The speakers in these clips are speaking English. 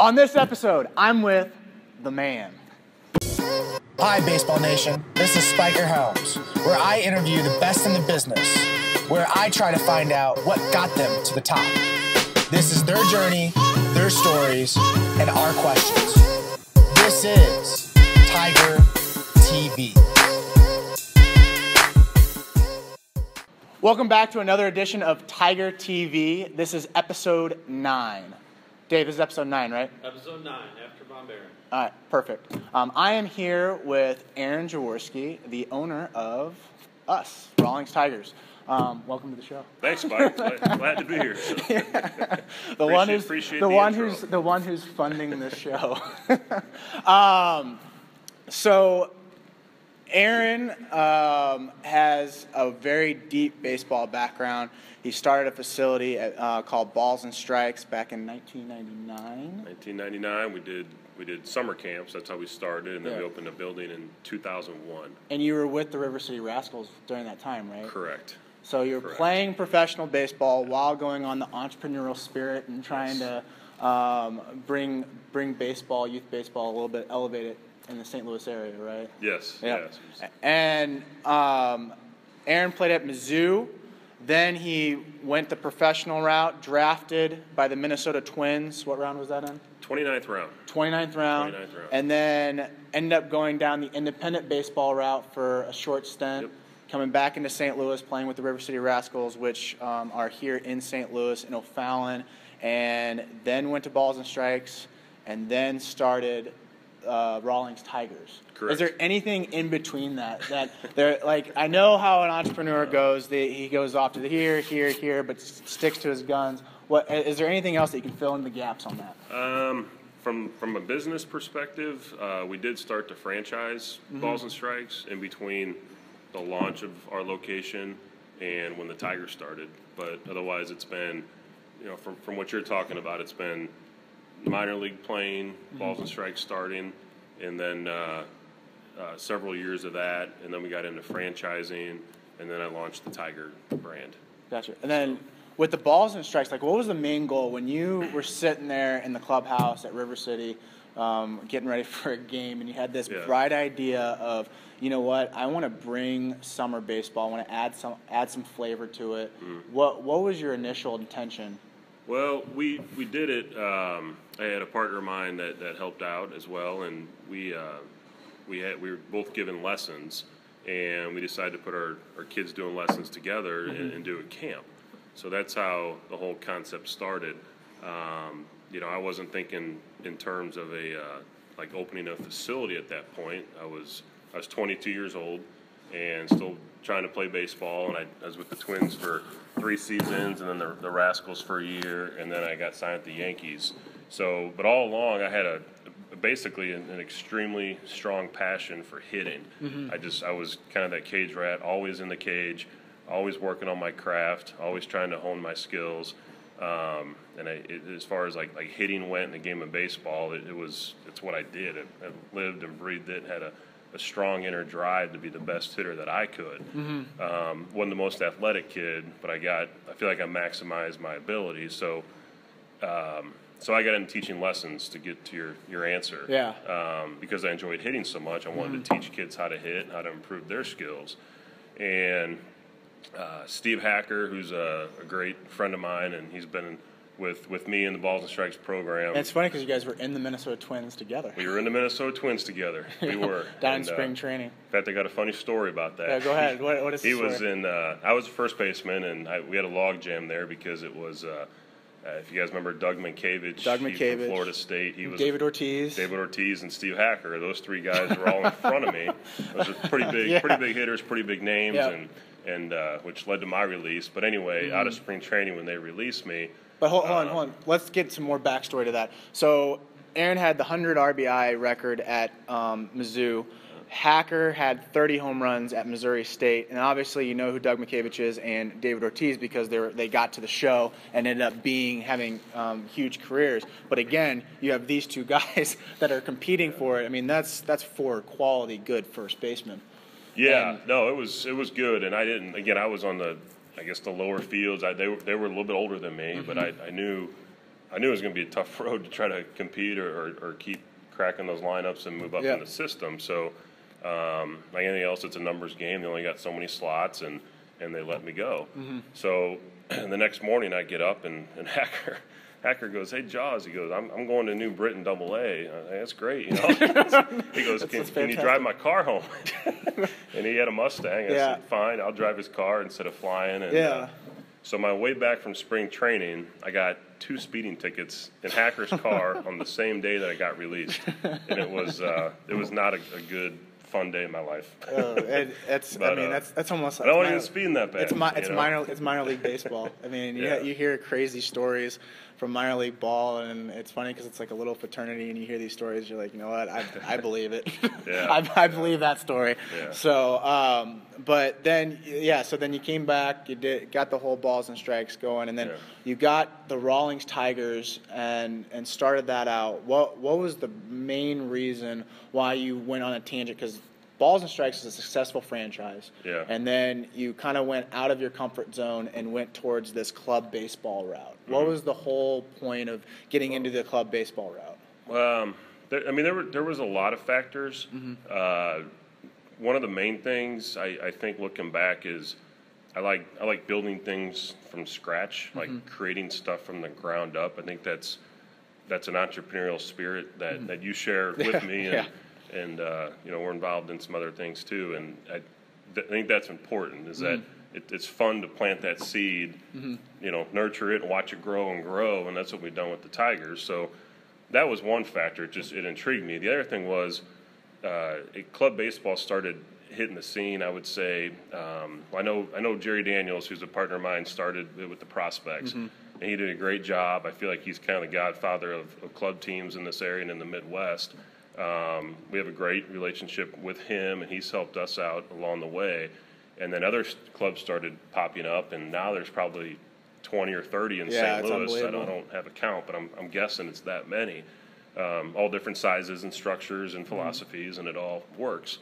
On this episode, I'm with the man. Hi, Baseball Nation. This is Spiker Helms, where I interview the best in the business, where I try to find out what got them to the top. This is their journey, their stories, and our questions. This is Tiger TV. Welcome back to another edition of Tiger TV. This is episode 9. Dave, this is episode 9, right? Episode 9, after Von Baron. All right, perfect. I am here with Aaron Jaworowski, the owner of us, Rawlings Tigers. Welcome to the show. Thanks, Mike. Glad to be here. Yeah. The one who's funding this show. So Aaron has a very deep baseball background. He started a facility called Balls-N-Strikes back in 1999. 1999, we did summer camps. That's how we started, and then we opened a building in 2001. And you were with the River City Rascals during that time, right? Correct. So you're playing professional baseball while going on the entrepreneurial spirit and trying to bring baseball, youth baseball, a little bit, elevate it in the St. Louis area, right? Yes. Yep. Yes. And Aaron played at Mizzou. Then he went the professional route, drafted by the Minnesota Twins. What round was that in? 29th round. 29th round. And then ended up going down the independent baseball route for a short stint, coming back into St. Louis, playing with the River City Rascals, which are here in St. Louis, in O'Fallon, and then went to Balls-N-Strikes, and then started Rawlings Tigers. Correct. Is there anything in between that there, like, I know how an entrepreneur goes. He goes off to the here, but sticks to his guns. What is there anything else that you can fill in the gaps on that? From a business perspective, we did start to franchise Balls-N-Strikes in between the launch of our location and when the Tigers started. But otherwise, it's been, from what you're talking about, it's been minor league playing, Balls-N-Strikes starting, and then several years of that, and then we got into franchising, and then I launched the Tiger brand. Gotcha. And then with the Balls-N-Strikes, like, what was the main goal when you were sitting there in the clubhouse at River City, getting ready for a game, and you had this bright idea of, you know what, I want to bring summer baseball, I want to add some flavor to it. What was your initial intention? Well, we did it. I had a partner of mine that helped out as well, and we were both given lessons, and we decided to put our kids doing lessons together and do a camp. So that's how the whole concept started. I wasn't thinking in terms of like opening a facility at that point. I was 22 years old and still trying to play baseball, and I was with the Twins for 3 seasons, and then the Rascals for a year, and then I got signed at the Yankees. So, but all along I had basically an extremely strong passion for hitting. I was kind of that cage rat, always in the cage, always working on my craft, always trying to hone my skills. As far as like hitting went in the game of baseball, it's what I did. I lived and breathed it, had a strong inner drive to be the best hitter that I could. Wasn't the most athletic kid, but I feel like I maximized my abilities. So I got into teaching lessons to get to your answer. Because I enjoyed hitting so much, I wanted to teach kids how to hit and how to improve their skills. And Steve Hacker, who's a great friend of mine, and he's been with me in the Balls-N-Strikes program. And it's funny because you guys were in the Minnesota Twins together. We were in the Minnesota Twins together. We were. Down in spring training. In fact, I got a funny story about that. Yeah, go ahead. What is the story? I was a first baseman, and we had a log jam there because it was, if you guys remember Doug Mankiewicz, he's from Florida State. He was David Ortiz, and Steve Hacker. Those 3 guys were all in front of me. Those are pretty big hitters, pretty big names, and which led to my release. But anyway, out of spring training when they released me. But hold on. Let's get some more backstory to that. So Aaron had the 100 RBI record at Mizzou. Hacker had 30 home runs at Missouri State, and obviously you know who Doug Mankiewicz is and David Ortiz because they got to the show and ended up having huge careers. But again, you have these 2 guys that are competing for it. I mean, that's 4 quality, good first basemen. Yeah, no, it was good, and I was on the lower fields. They were a little bit older than me, but I knew I knew it was going to be a tough road to try to compete or keep cracking those lineups and move up in the system. So, like anything else, it's a numbers game. They only got so many slots, and they let me go. So the next morning I get up, and Hacker goes, "Hey, Jaws," he goes, I'm going to New Britain AA. That's great, you know. He goes, can you drive my car home? And he had a Mustang. I said, fine, I'll drive his car instead of flying. And, so my way back from spring training, I got 2 speeding tickets in Hacker's car on the same day that I got released, and it was not a good, fun day in my life. That's almost. I don't want to speeding that bad. It's minor league baseball. I mean, you hear crazy stories from minor league ball, and it's funny because it's like a little fraternity, and you hear these stories, you're like, you know what, I believe it. I believe that story. Yeah. So, but then, so then you came back, got the whole Balls-N-Strikes going, and then you got the Rawlings Tigers and started that out. What was the main reason why you went on a tangent? Because Balls-N-Strikes is a successful franchise, and then you kind of went out of your comfort zone and went towards this club baseball route. What was the whole point of getting into the club baseball route? There was a lot of factors. One of the main things I think looking back is I like building things from scratch, like creating stuff from the ground up. I think that's an entrepreneurial spirit that you share with me, and we're involved in some other things too. And I think that's important. Is that it's fun to plant that seed, nurture it and watch it grow and grow, and that's what we've done with the Tigers. So that was one factor. It intrigued me. The other thing was club baseball started hitting the scene. I would say I know Jerry Daniels, who's a partner of mine, started with the prospects, and he did a great job. I feel like he's kind of the godfather of club teams in this area and in the Midwest. We have a great relationship with him, and he's helped us out along the way. And then other clubs started popping up, and now there's probably 20 or 30 in St. Louis. I don't have a count, but I'm guessing it's that many. All different sizes and structures and philosophies, and it all works.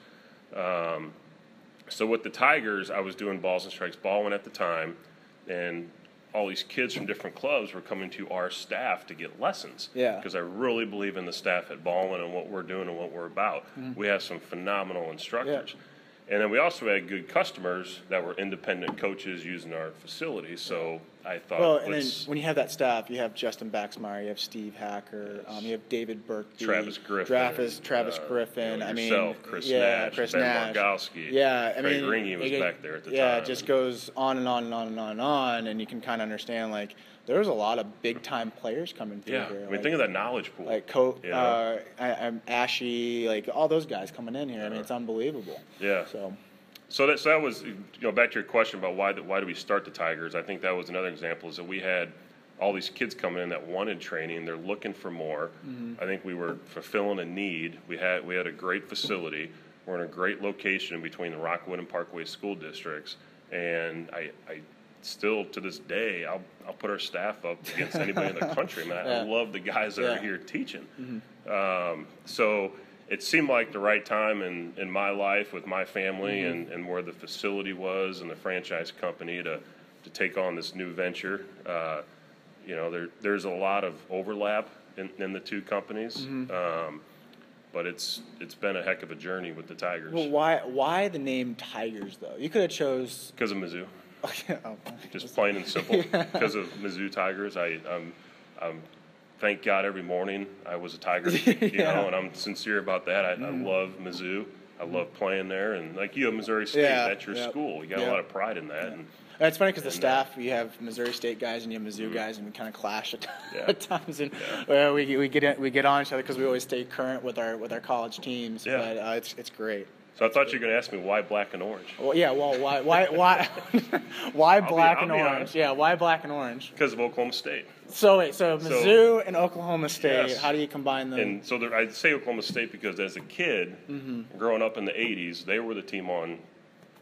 So with the Tigers, I was doing Balls-N-Strikes ballin' at the time, and all these kids from different clubs were coming to our staff to get lessons. Because I really believe in the staff at Ballin and what we're doing and what we're about. We have some phenomenal instructors. And then we also had good customers that were independent coaches using our facility. So I thought, then when you have that staff, you have Justin Baxmeyer, you have Steve Hacker, you have David Burke, Travis Griffin, Griffin. Yourself, Chris Nash, Chris Ben Nash. Margowski. Craig Ringy was back there at the time. Yeah, it just goes on and on and on and on and on, and you can kind of understand there's a lot of big time players coming through here. Think of that knowledge pool. Like Ashy, all those guys coming in here. I mean, it's unbelievable. So that was, back to your question about why do we start the Tigers. I think that was another example, is that we had all these kids coming in that wanted training. They're looking for more. I think we were fulfilling a need. We had a great facility. We're in a great location between the Rockwood and Parkway school districts, and I still to this day I'll put our staff up against anybody in the country. I love the guys that are here teaching. So it seemed like the right time in my life with my family and where the facility was and the franchise company to take on this new venture. There's a lot of overlap in the two companies, but it's been a heck of a journey with the Tigers. Well, why the name Tigers though? You could have chose because of Mizzou. Just plain and simple. Because of Mizzou Tigers, I'm thank God every morning I was a Tiger, and I'm sincere about that. I love Mizzou. I love playing there, and like you have Missouri State, that's your school. You got a lot of pride in that. And it's funny because the staff, you have Missouri State guys and you have Mizzou guys, and we kind of clash at times, and we get on each other because we always stay current with our college teams. But it's great. So I thought you were going to ask me why black and orange. Well, why black and orange? Yeah, why black and orange? Because of Oklahoma State. So Mizzou and Oklahoma State, how do you combine them? And so I say Oklahoma State because as a kid, growing up in the 80s, they were the team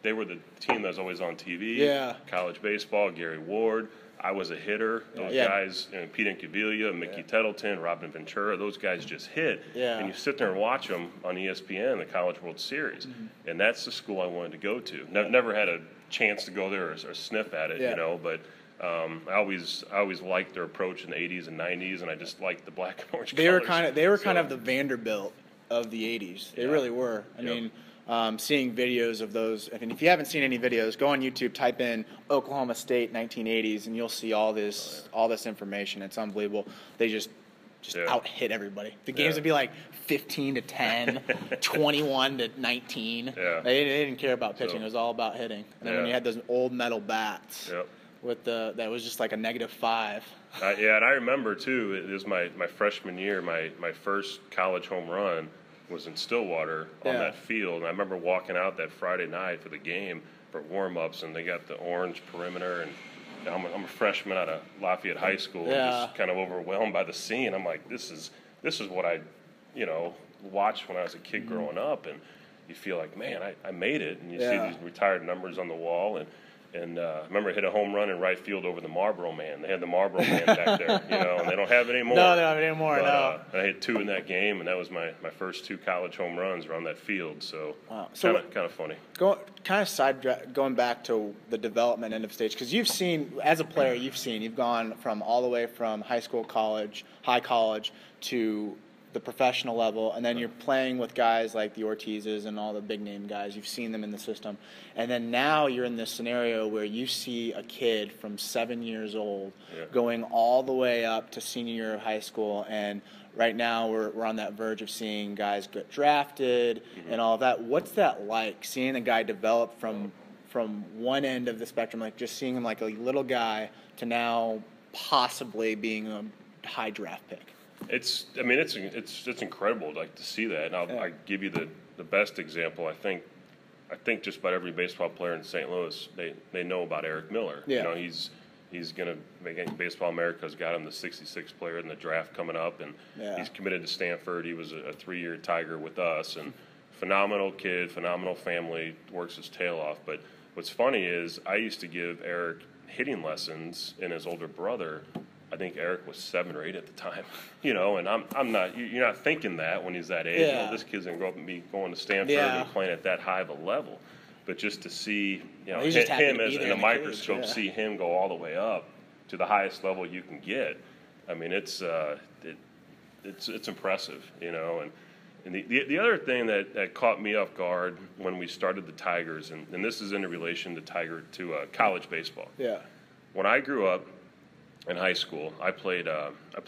that was always on TV. College baseball, Gary Ward. I was a hitter. Those guys, Pete Incaviglia, Mickey Tettleton, Robin Ventura, those guys just hit. And you sit there and watch them on ESPN, the College World Series. And that's the school I wanted to go to. Never had a chance to go there or sniff at it, but I always liked their approach in the 80s and 90s, and I just liked the black and orange They colors. were kind of the Vanderbilt of the 80s. They really were. I mean, seeing videos of those. I mean, if you haven't seen any videos, go on YouTube, type in Oklahoma State 1980s, and you'll see all this information. It's unbelievable. They just out hit everybody. The games would be like 15-10, 21-19. Yeah. They didn't care about pitching. It was all about hitting. And then when you had those old metal bats with that was just like a -5. And I remember too. It was my freshman year. My first college home run was in Stillwater on that field. And I remember walking out that Friday night for the game for warm-ups, and they got the orange perimeter, and I'm a freshman out of Lafayette High School, just kind of overwhelmed by the scene. I'm like, this is what I, watched when I was a kid growing up, and you feel like, man, I made it, and you see these retired numbers on the wall, and I remember I hit a home run in right field over the Marlboro Man. They had the Marlboro Man back there, and they don't have it anymore. No, they don't have it anymore, but, I hit 2 in that game, and that was my first 2 college home runs around that field. So, kind of funny. Going back to the development end of stage, because you've seen, as a player, you've gone from all the way from high school, high college to the professional level, and then you're playing with guys like the Ortizes and all the big name guys. You've seen them in the system, and then now you're in this scenario where you see a kid from 7 years old going all the way up to senior year of high school, and right now we're on that verge of seeing guys get drafted and all of that. What's that like, seeing a guy develop from one end of the spectrum, like just seeing him like a little guy to now possibly being a high draft pick? It's incredible, like, to see that. And I'll give you the best example. I think just about every baseball player in St. Louis, they know about Eric Miller. Yeah. He's going to make Baseball America's got him the 66th player in the draft coming up, and he's committed to Stanford. He was a 3-year Tiger with us, and phenomenal kid, phenomenal family, works his tail off. But what's funny is I used to give Eric hitting lessons, and his older brother, I think Eric was 7 or 8 at the time, and I'm not. You're not thinking that when he's that age. This kid's gonna grow up and be going to Stanford and playing at that high of a level. But just to see, him as in a microscope, see him go all the way up to the highest level you can get. I mean, it's impressive, And the other thing that caught me off guard when we started the Tigers, and this is in relation to college baseball. Yeah. When I grew up in high school, I played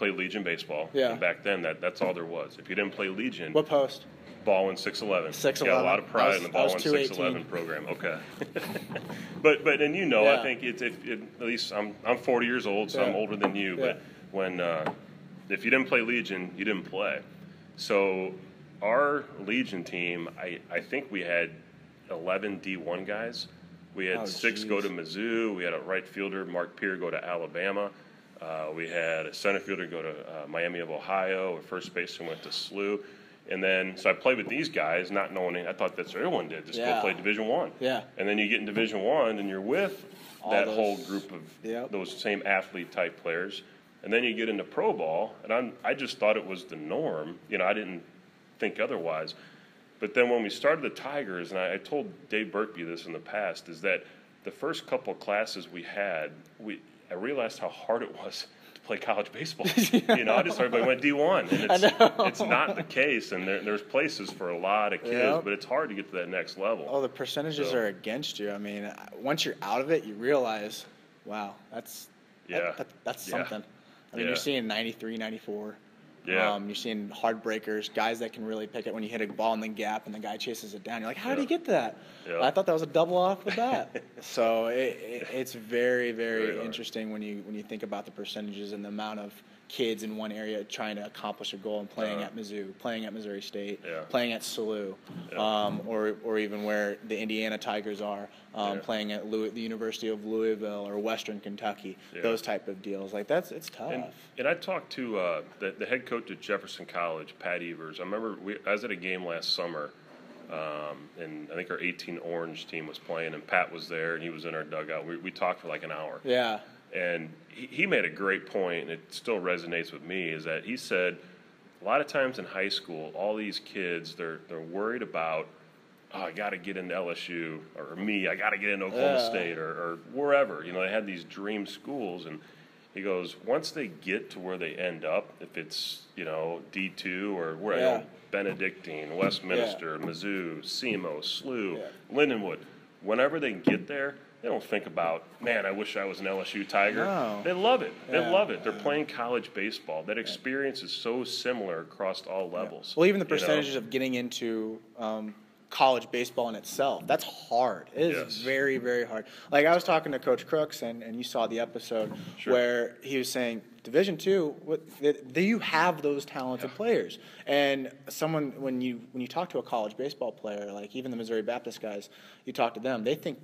Legion baseball. Yeah. And back then, that's all there was. If you didn't play Legion, What post? Ball in 6'11". 6'11". Got a lot of pride in the Ball in 6'11" program. Okay. but I think at least I'm 40 years old, so I'm older than you. Yeah. But when if you didn't play Legion, you didn't play. So our Legion team, I think we had 11 D1 guys. We had 6 go to Mizzou. We had a right fielder, Mark Peer, go to Alabama. We had a center fielder go to Miami of Ohio. A first baseman went to SLU. And then, so I played with these guys, not knowing I thought that's what everyone did, just go play Division I. Yeah. And then you get in Division I, and you're with whole group of those same athlete-type players. And then you get into pro ball, and I just thought it was the norm. I didn't think otherwise. But then when we started the Tigers, and I told Dave Burkby this in the past, is that the first couple of classes we had, I realized how hard it was to play college baseball. I just everybody went D1, and it's not the case. And there's places for a lot of kids, but it's hard to get to that next level. Oh, the percentages are against you. I mean, once you're out of it, you realize, wow, that's something. I mean, you're seeing 93, 94. Yeah. You're seeing hard breakers, guys that can really pick it when you hit a ball in the gap and the guy chases it down. You're like, how did he get that? Yeah. Well, I thought that was a double off the bat. So it's very, very interesting when you think about the percentages and the amount of kids in one area trying to accomplish a goal and playing at Mizzou, playing at Missouri State, playing at SLU, or even where the Indiana Tigers are, playing at the University of Louisville or Western Kentucky, those type of deals. Like it's tough. And I talked to the head coach at Jefferson College, Pat Evers. I remember I was at a game last summer, and I think our 18 Orange team was playing, and Pat was there, and he was in our dugout. We talked for like an hour. Yeah. And he made a great point, and it still resonates with me, is that he said a lot of times in high school, all these kids, they're worried about oh, I got to get into LSU, or me, I got to get into Oklahoma State, or wherever. You know, they had these dream schools, and he goes, once they get to where they end up, if it's, you know, D2 or where, you know, Benedictine, Westminster, Mizzou, SEMO, SLU, Lindenwood, whenever they get there, they don't think about, man, I wish I was an LSU Tiger. No. They love it. They love it. They're playing college baseball. That experience is so similar across all levels. Well, even the percentages of getting into college baseball in itself, that's hard. It is very, very hard. Like, I was talking to Coach Crooks, and you saw the episode where he was saying, Division II, do you have those talented players? And someone, when you talk to a college baseball player, like even the Missouri Baptist guys, you talk to them, they think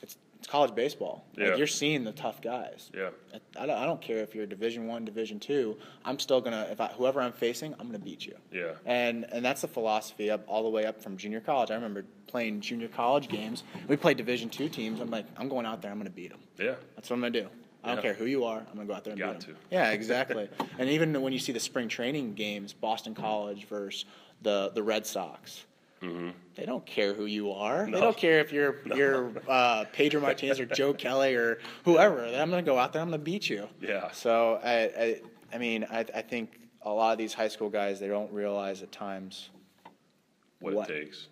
it's college baseball. Like, you're seeing the tough guys. Yeah. I don't care if you're Division I, Division II. I'm still gonna, whoever I'm facing, I'm gonna beat you. Yeah. And that's the philosophy all the way up from junior college. I remember playing junior college games. We played Division II teams. I'm like, I'm going out there. I'm gonna beat them. Yeah. That's what I'm gonna do. I don't care who you are. I'm going to go out there and beat them. Yeah, exactly. And even when you see the spring training games, Boston College versus the Red Sox, they don't care who you are. No. They don't care if you're Pedro Martinez or Joe Kelly or whoever. I'm going to go out there. I'm going to beat you. Yeah. So, I mean, I think a lot of these high school guys, they don't realize at times what it takes,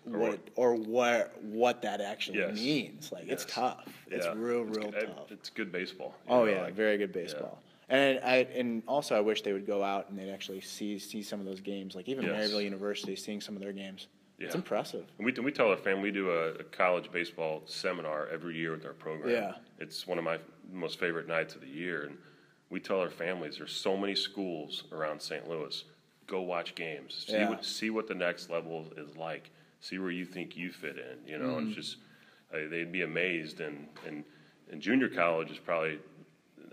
or what that actually means. Like, it's tough. It's real tough. It's good baseball. Very good baseball. Yeah. And also I wish they would go out and they'd actually see some of those games. Like even Maryville University, seeing some of their games. Yeah. It's impressive. And we tell our family, we do a college baseball seminar every year with our program. Yeah. It's one of my most favorite nights of the year, and we tell our families there's so many schools around St. Louis. Go watch games. See what the next level is like. See where you think you fit in. You know, it's just they'd be amazed. And junior college is probably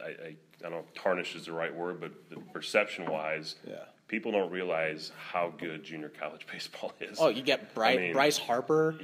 I don't know if tarnish is the right word, but perception-wise, people don't realize how good junior college baseball is. Oh, you get Bryce Harper,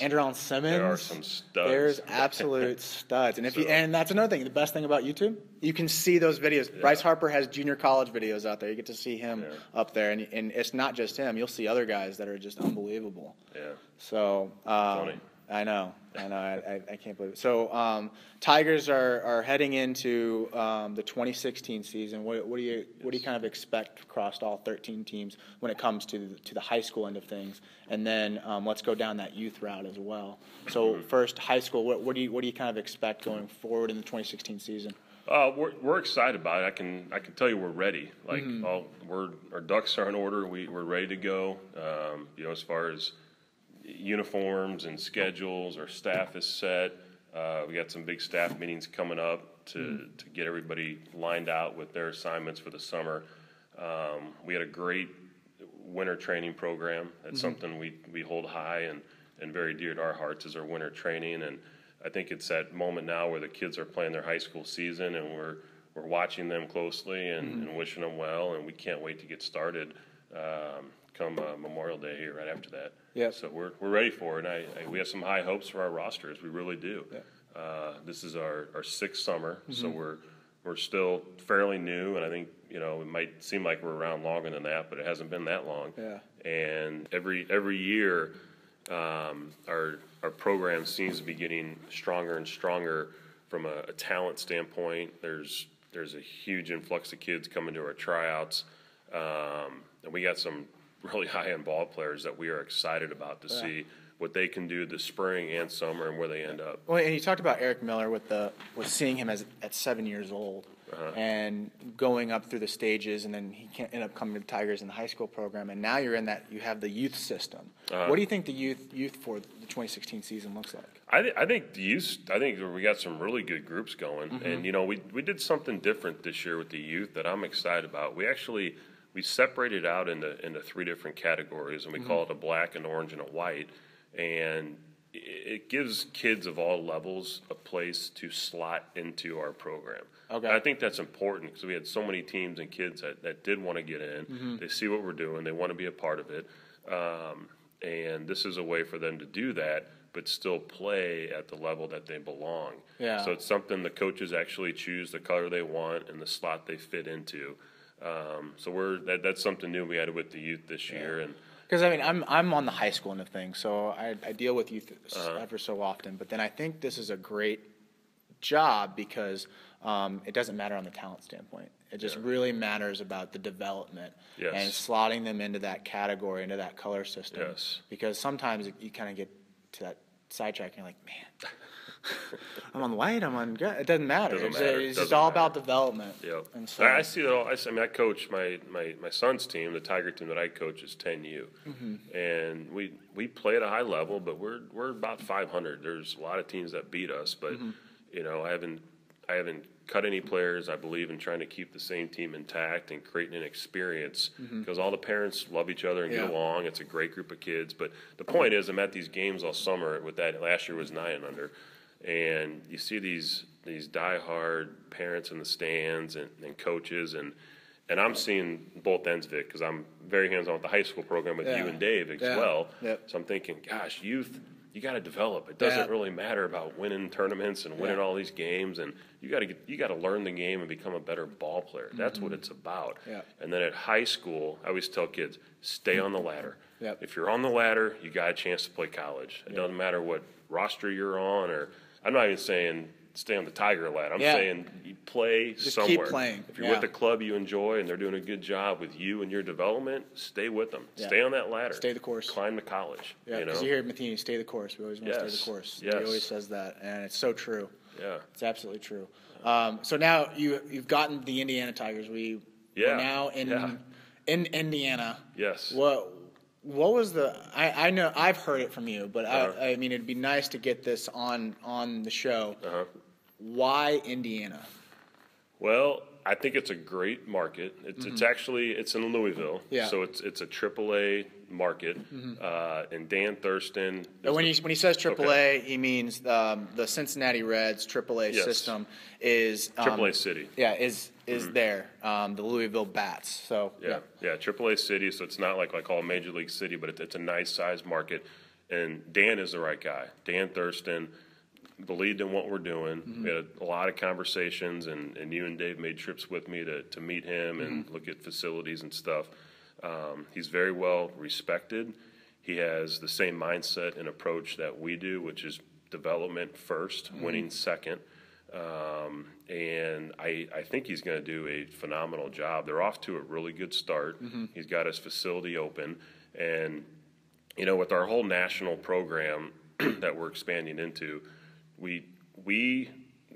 Andrew Allen Simmons. There are some studs. There's absolute studs. And and that's another thing. The best thing about YouTube, you can see those videos. Yeah. Bryce Harper has junior college videos out there. You get to see him up there, and it's not just him. You'll see other guys that are just unbelievable. Yeah. So funny. I know. I can't believe it. So Tigers are heading into the 2016 season. What do you kind of expect across all 13 teams when it comes to the high school end of things? And then let's go down that youth route as well. So first, high school. What do you kind of expect going forward in the 2016 season? We're excited about it. I can tell you we're ready. Like our ducks are in order. We're ready to go. As far as uniforms and schedules, our staff is set. We got some big staff meetings coming up to get everybody lined out with their assignments for the summer. We had a great winter training program. That's something we hold high and very dear to our hearts is our winter training. And I think it's that moment now where the kids are playing their high school season, and we're watching them closely and wishing them well, and we can't wait to get started come Memorial Day here right after that. Yeah. So we're ready for it, and we have some high hopes for our rosters. We really do. Yeah. This is our sixth summer, so we're still fairly new, and I think it might seem like we're around longer than that, but it hasn't been that long. Yeah. And every year, our program seems to be getting stronger and stronger from a talent standpoint. There's a huge influx of kids coming to our tryouts, and we got some really high-end ball players that we are excited about to see what they can do this spring and summer and where they end up. Well, and you talked about Eric Miller with seeing him at 7 years old and going up through the stages, and then he can't end up coming to the Tigers in the high school program, and now you have the youth system. What do you think the youth for the 2016 season looks like? I think the youth. I think we got some really good groups going, and we did something different this year with the youth that I'm excited about. We separated out into three different categories, and we call it a black, an orange, and a white. And it gives kids of all levels a place to slot into our program. Okay. And I think that's important because we had so many teams and kids that did want to get in. They see what we're doing. They want to be a part of it. And this is a way for them to do that, but still play at the level that they belong. Yeah. So it's something the coaches actually choose the color they want and the slot they fit into. So that's something new we added with the youth this year, and Because I mean, I'm on the high school end of things, so I deal with youth ever so often. But then I think this is a great job because it doesn't matter on the talent standpoint. It just really matters about the development and slotting them into that category, into that color system. Yes. Because sometimes you kind of get to that sidetrack and you're like, man, I'm on white, I'm on good. It doesn't matter. It's just all about development. Yep. And so, I see that all. I mean, I coach my son's team, the Tiger team that I coach is 10U. And we play at a high level, but we're about 500. There's a lot of teams that beat us, but you know, I haven't cut any players. I believe in trying to keep the same team intact and creating an experience because all the parents love each other and get along. It's a great group of kids. But the point is, I'm at these games all summer with that. Last year was 9 and under. And you see these diehard parents in the stands and coaches. And I'm seeing both ends of it because I'm very hands-on with the high school program with you and Dave as well. So I'm thinking, gosh, youth, you got to develop. It doesn't really matter about winning tournaments and winning all these games, and you got to learn the game and become a better ball player. That's what it's about. And then at high school, I always tell kids, stay on the ladder. If you're on the ladder, you got a chance to play college. It doesn't matter what roster you're on, or I'm not even saying stay on the Tiger ladder. I'm saying you play just somewhere. keep playing. If you're with a club you enjoy and they're doing a good job with you and your development, stay with them. Stay on that ladder. Stay the course. Climb to college. Yeah, because you hear Matheny, stay the course. We always want to stay the course. He always says that, and it's so true. Yeah. It's absolutely true. So now you've gotten the Indiana Tigers. We're now in Indiana. Yes. What was the? I know I've heard it from you, but I mean it'd be nice to get this on the show. Why Indiana? Well, I think it's a great market. It's actually in Louisville, so it's a AAA market. And Dan Thurston. When he says AAA, he means the Cincinnati Reds AAA system is AAA City. Yeah, is there the Louisville Bats? So AAA City. So it's not like I call a Major League City, but it's a nice sized market. And Dan is the right guy. Dan Thurston believed in what we're doing. We had a lot of conversations, and you and Dave made trips with me to meet him and look at facilities and stuff. He's very well respected. He has the same mindset and approach that we do, which is development first, winning second. And I think he's going to do a phenomenal job. They're off to a really good start. He's got his facility open. And, you know, with our whole national program that we're expanding into, we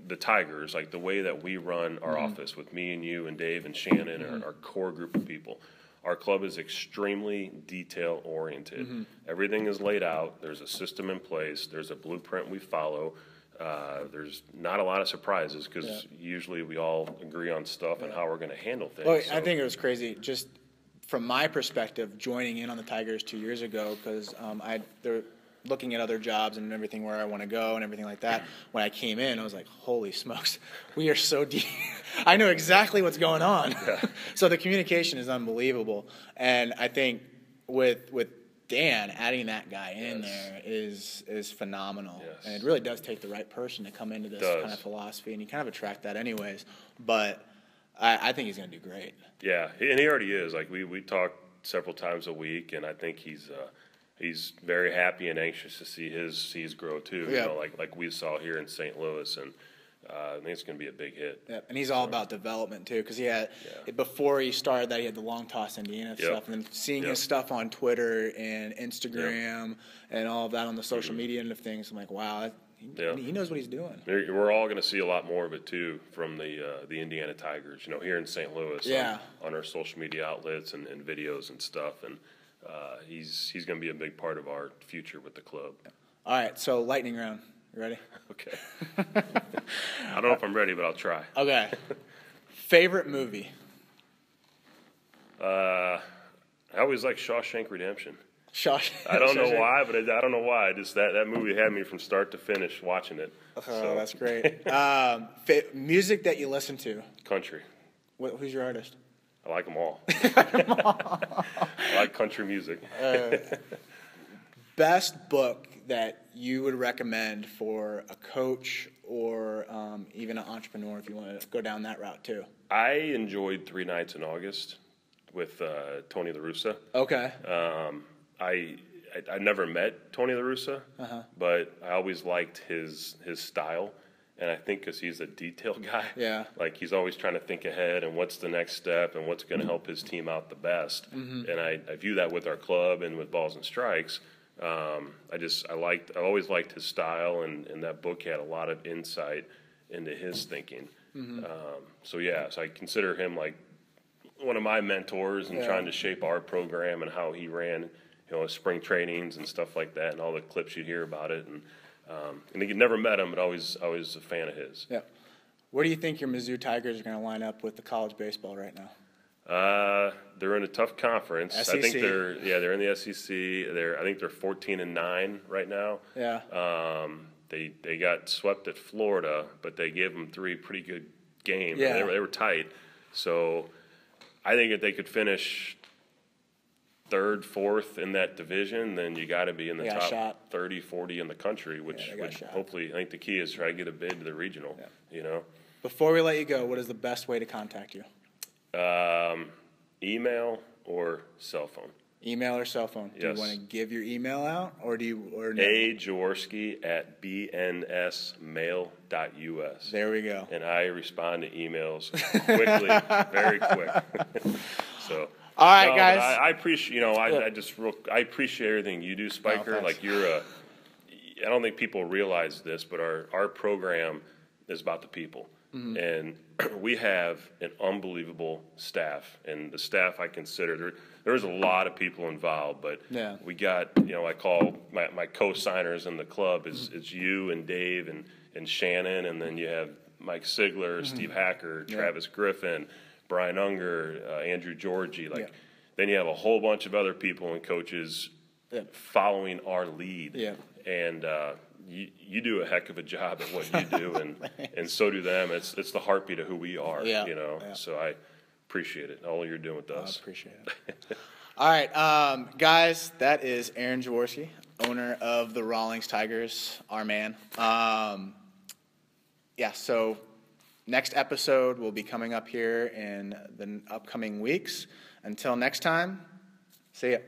the Tigers, like the way that we run our office with me and you and Dave and Shannon, our core group of people, our club is extremely detail oriented. Everything is laid out. There's a system in place. There's a blueprint we follow. There's not a lot of surprises because usually we all agree on stuff and how we're going to handle things. Well, I think it was crazy just from my perspective joining in on the Tigers 2 years ago because they're looking at other jobs and everything where I want to go and everything like that. When I came in, I was like, holy smokes, we are so deep. I know exactly what's going on. So the communication is unbelievable. And I think with Dan, adding that guy in there is phenomenal. And it really does take the right person to come into this kind of philosophy. And you kind of attract that anyways. But I think he's going to do great. Yeah, and he already is. Like we talk several times a week, and I think he's very happy and anxious to see his grow too. You know, like we saw here in St. Louis, and I think it's going to be a big hit. And he's all about development too, because he had before he started that he had the long toss Indiana stuff, and then seeing his stuff on Twitter and Instagram and all of that on the social media end of things, I'm like, wow, he knows what he's doing. We're all going to see a lot more of it too from the Indiana Tigers. You know, here in St. Louis, on our social media outlets and videos and stuff, and. He's going to be a big part of our future with the club. All right, so lightning round. You ready? Okay. I don't know if I'm ready, but I'll try. Okay. Favorite movie? I always like Shawshank Redemption. Shawshank. I don't know why, but I don't know why. Just that movie had me from start to finish watching it. Oh, that's great. Music that you listen to? Country. Who's your artist? I like them all. I like country music. Best book that you would recommend for a coach or even an entrepreneur if you want to go down that route too? I enjoyed 3 Nights in August with Tony La Russa. Okay. I never met Tony La Russa, but I always liked his style. And I think because he's a detail guy, like he's always trying to think ahead and what's the next step and what's going to help his team out the best. And I view that with our club and with Balls-N-Strikes. I always liked his style, and that book had a lot of insight into his thinking. So I consider him like one of my mentors in trying to shape our program and how he ran, spring trainings and stuff like that, and all the clips you hear about it. And you never met him, but always a fan of his. Yeah. Where do you think your Mizzou Tigers are going to line up with the college baseball right now? They're in a tough conference. SEC. I think they're in the SEC. I think they're 14-9 right now. Yeah. They got swept at Florida, but they gave them 3 pretty good games. Yeah. They were tight. So I think if they could finish 3rd, 4th in that division, then you got to be in the top 30, 40 in the country, which hopefully I think the key is try to get a bid to the regional, Before we let you go, what is the best way to contact you? Email or cell phone. Email or cell phone. Do you want to give your email out, or do you? Or no? Jaworowski@bnsmail.us. There we go. And I respond to emails quickly, very quick. So. All right, guys. I appreciate, I appreciate everything you do, Spiker. I don't think people realize this, but our program is about the people. And we have an unbelievable staff. And the staff I consider, there's a lot of people involved, but we got, I call my co-signers in the club is you and Dave and Shannon, and then you have Mike Sigler, Steve Hacker, Travis Griffin, Brian Unger, Andrew Georgie, then you have a whole bunch of other people and coaches following our lead, and you do a heck of a job at what you do, and so do them. It's the heartbeat of who we are, So I appreciate it, all you're doing with us. I appreciate it. All right, guys, that is Aaron Jaworowski, owner of the Rawlings Tigers, our man. So next episode will be coming up here in the upcoming weeks. Until next time, see ya.